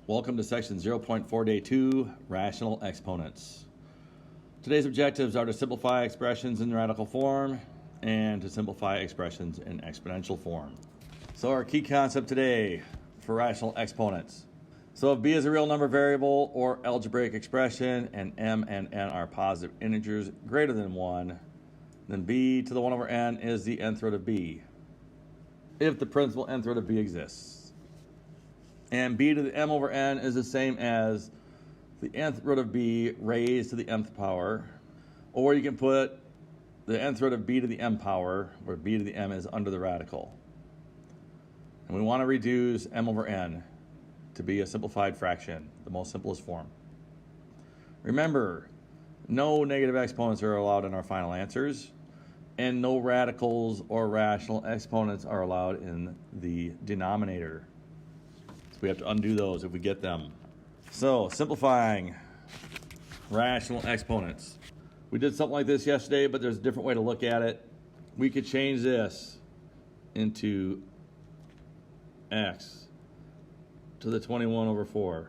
Welcome to section 0.4 day 2, rational exponents. Today's objectives are to simplify expressions in radical form and to simplify expressions in exponential form. So our key concept today for rational exponents. So if b is a real number variable or algebraic expression and m and n are positive integers greater than 1, then b to the 1 over n is the nth root of b if the principal nth root of b exists. And b to the m over n is the same as the nth root of b raised to the nth power. Or you can put the nth root of b to the m power, where b to the m is under the radical. And we want to reduce m over n to be a simplified fraction, the most simplest form. Remember, no negative exponents are allowed in our final answers, and no radicals or rational exponents are allowed in the denominator. We have to undo those if we get them. So, simplifying rational exponents. We did something like this yesterday, but there's a different way to look at it. We could change this into x to the 21 over 4,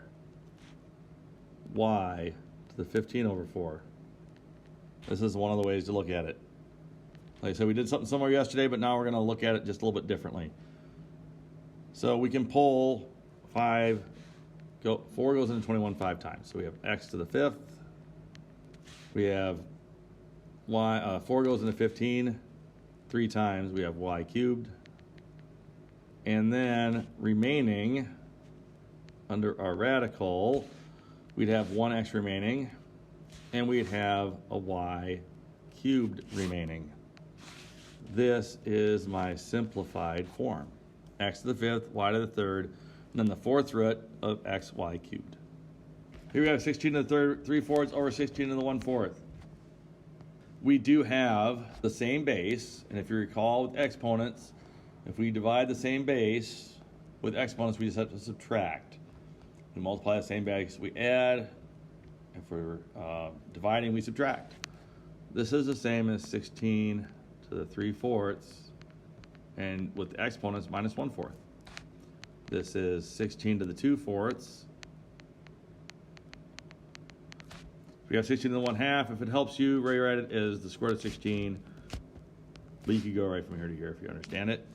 y to the 15 over 4. This is one of the ways to look at it. Like I said, we did something similar yesterday, but now we're going to look at it just a little bit differently. So we can pull 4 goes into 21 5 times. So we have x to the 5th. We have 4 goes into 15 3 times. We have y cubed. And then remaining under our radical, we'd have 1x remaining, and we'd have a y cubed remaining. This is my simplified form. X to the 5th, y to the 3rd, and then the 4th root of xy cubed. Here we have 16 to the 3/4 over 16 to the 1/4. We do have the same base, and if you recall with exponents, if we divide the same base with exponents, we just have to subtract. We multiply the same base, we add. If we're dividing, we subtract. This is the same as 16 to the 3/4, and with exponents, minus 1/4. This is 16 to the 2/4. We have 16 to the 1/2. If it helps you, rewrite it as the square root of 16. But you could go right from here to here if you understand it.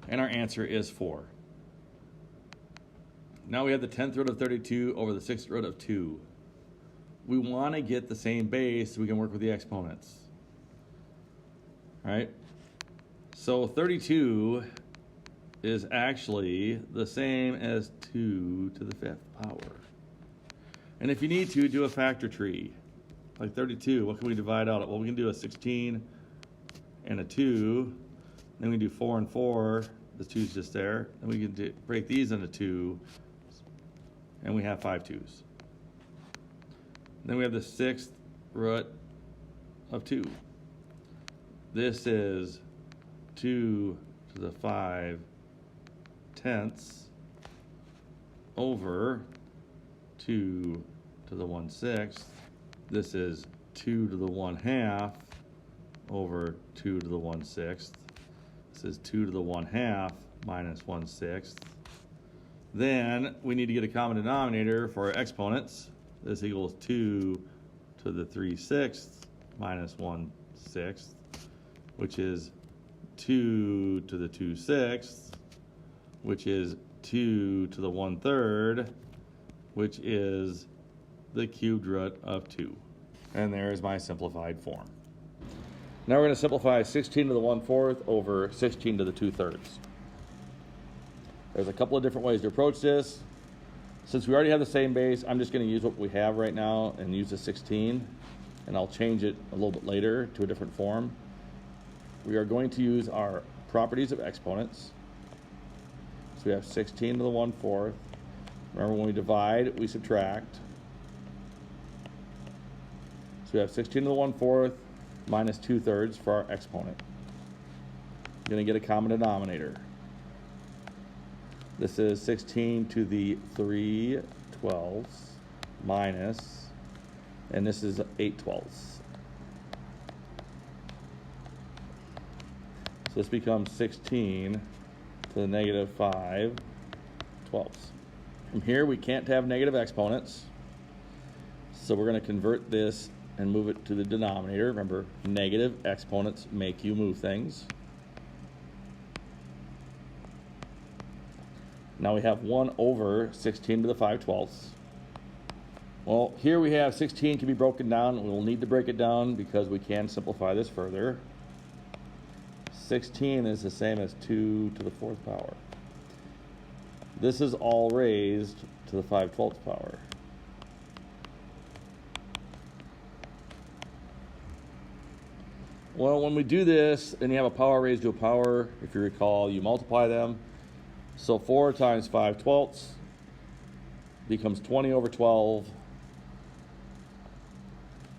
And our answer is 4. Now we have the 10th root of 32 over the 6th root of 2. We want to get the same base so we can work with the exponents. All right? So 32 is actually the same as 2 to the 5th power. And if you need to, do a factor tree. Like 32, what can we divide out? Well, we can do a 16 and a 2. Then we can do 4 and 4. The 2's just there. Then we can break these into 2. And we have 5 2's. Then we have the 6th root of 2. This is 2 to the 5 tenths over 2 to the 1/6. This is 2 to the 1/2 over 2 to the 1/6. This is 2 to the 1/2 minus 1/6. Then we need to get a common denominator for our exponents. This equals 2 to the 3/6 minus 1/6, which is 2 to the 2/6, which is 2 to the 1/3, which is the cubed root of 2. And there is my simplified form. Now we're going to simplify 16 to the 1/4 over 16 to the 2/3. There's a couple of different ways to approach this. Since we already have the same base, I'm just going to use what we have right now and use the 16, and I'll change it a little bit later to a different form. We are going to use our properties of exponents. So we have 16 to the 1/4. Remember, when we divide, we subtract. So we have 16 to the 1/4 minus 2/3 for our exponent. We're going to get a common denominator. This is 16 to the 3/12 minus, and this is 8/12. So this becomes 16 to the negative 5/12. From here, we can't have negative exponents. So we're going to convert this and move it to the denominator. Remember, negative exponents make you move things. Now we have 1 over 16 to the 5/12. Well, here we have 16 can be broken down. We'll need to break it down because we can simplify this further. 16 is the same as 2 to the 4th power. This is all raised to the 5/12 power. Well, when we do this and you have a power raised to a power, if you recall, you multiply them. So 4 times 5/12 becomes 20 over 12.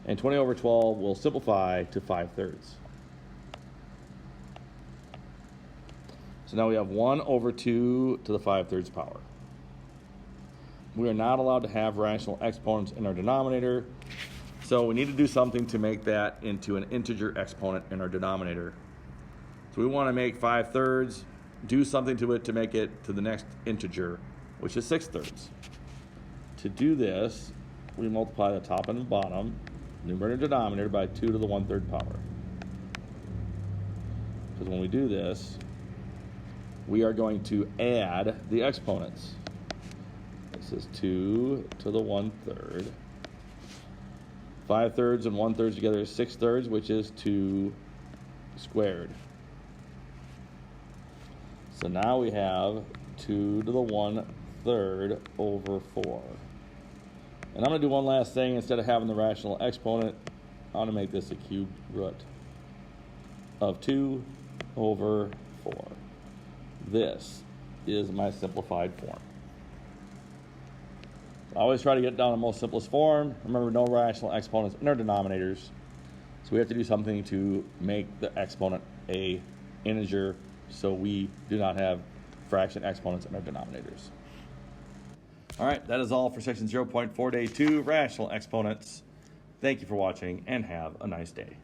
And 20 over 12 will simplify to 5/3. So now we have 1 over 2 to the 5/3 power. We are not allowed to have rational exponents in our denominator, so we need to do something to make that into an integer exponent in our denominator. So we want to make 5/3, do something to it to make it to the next integer, which is 6/3. To do this, we multiply the top and the bottom, numerator and denominator, by 2 to the 1/3 power. Because when we do this, we are going to add the exponents. This is 2 to the 1/3. 5/3 and 1/3 together is 6/3, which is 2 squared. So now we have 2 to the 1/3 over 4. And I'm going to do one last thing. Instead of having the rational exponent, I'm going to make this a cubed root of 2 over 4. This is my simplified form. I always try to get down to the most simplest form. Remember, no rational exponents in our denominators. So we have to do something to make the exponent a integer so we do not have fraction exponents in our denominators. All right, that is all for section 0.4 day 2, rational exponents. Thank you for watching and have a nice day.